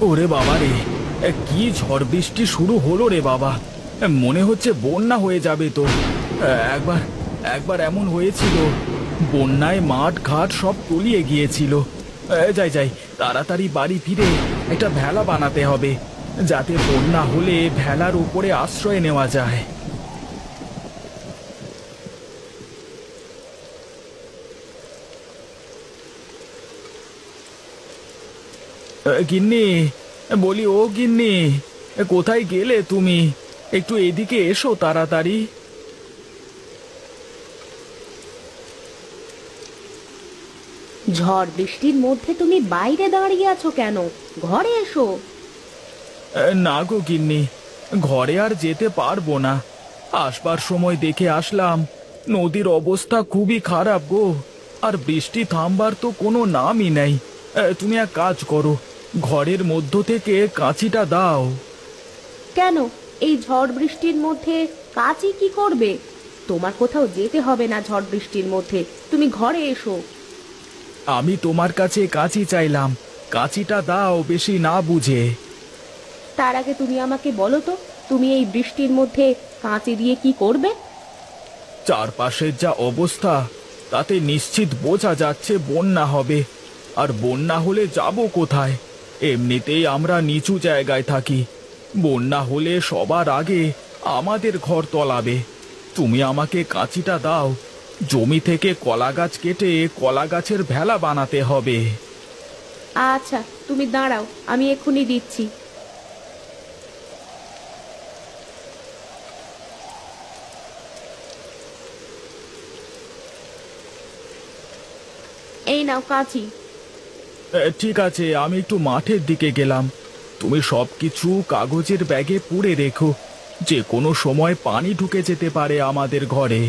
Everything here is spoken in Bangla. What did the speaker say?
ওরে বাবা রে, কি ঝড় বৃষ্টি শুরু হলো রে বাবা। মনে হচ্ছে বন্যা হয়ে যাবে তো। একবার একবার এমন হয়েছিল, বন্যায় মাঠ ঘাট সব তলিয়ে গিয়েছিল। যাই যাই, তাড়াতাড়ি বাড়ি ফিরে একটা ভেলা বানাতে হবে, যাতে বন্যা হলে ভেলার উপরে আশ্রয় নেওয়া যায়। গিন্নি, বলি ও গিন্নি, কোথায় গেলে তুমি? একটু এদিকে এসো তাড়াতাড়ি। ঝড় বৃষ্টির মধ্যে তুমি বাইরে দাঁড়িয়ে আছো কেন? ঘরে এসো। না গো গিন্নি, ঘরে আর যেতে পারবো না। আসবার সময় দেখে আসলাম নদীর অবস্থা খুবই খারাপ গো। আর বৃষ্টি থামবার তো কোনো নামই নেই। তুমি এক কাজ করো, ঘরের মধ্য থেকে কাঁচিটা দাও। কেন? এই ঝড় বৃষ্টির মধ্যে কাচি কি করবে? তোমার কোথাও যেতে হবে না ঝড় বৃষ্টির মধ্যে, তুমি ঘরে এসো। আমি তোমার কাছে কাঁচি চাইলাম, কাঁচিটা দাও বেশি না বুঝে। তার আগে তুমি আমাকে বলো তো, তুমি এই বৃষ্টির মধ্যে কাঁচি দিয়ে কি করবে? চারপাশের যা অবস্থা, তাতে নিশ্চিত বোঝা যাচ্ছে বন্যা হবে। আর বন্যা হলে যাব কোথায়? এমনিতেই আমরা নিচু জায়গায় থাকি, বন্যা হলে সবার আগে আমাদের ঘর তলাবে। তুমি আমাকে কাঁচিটা দাও, জমি থেকে কলা গাছ কেটে কলা গাছের ভেলা বানাতে হবে। আচ্ছা, তুমি দাঁড়াও, আমি এক্ষুনি দিচ্ছি। এই নাও কাঁচি। ঠিক আছে, আমি একটু মাঠের দিকে গেলাম। তুমি সবকিছু কাগজের ব্যাগে পুরে রেখো, যে কোনো সময় পানি ঢুকে যেতে পারে আমাদের ঘরে।